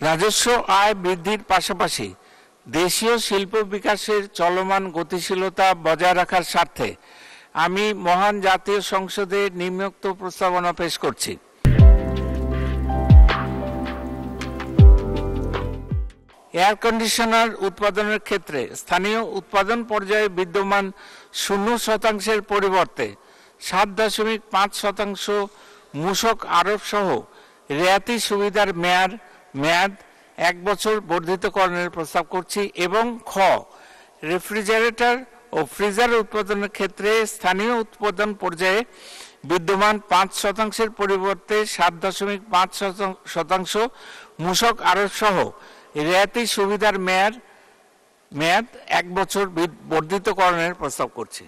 রাজস্ব আয় বৃদ্ধির পাশাপাশি দেশীয় শিল্প বিকাশের চলমান গতিশীলতা বজায় রাখার স্বার্থে আমি মহান জাতীয় সংসদে নিম্নোক্ত প্রস্তাবনা পেশ করছি। এয়ার কন্ডিশনার উৎপাদনের ক্ষেত্রে স্থানীয় উৎপাদন পর্যায়ে বিদ্যমান 0% পরিবর্তে 7.5% মূসক আরোপ সহ রেয়াতি সুবিধার মেয়াদ 1 বছর বর্ধিতকরণের প্রস্তাব করছি এবং খ রেফ্রিজারেটর ও ফ্রিজার উৎপাদনের ক্ষেত্রে স্থানীয় উৎপাদন পর্যায়ে বিদ্যমান 5% পরিবর্তে 7.5% মূসক আরোপ সহ রেয়াতি সুবিধার মেয়াদ 1 বছর বর্ধিতকরণের প্রস্তাব করছি।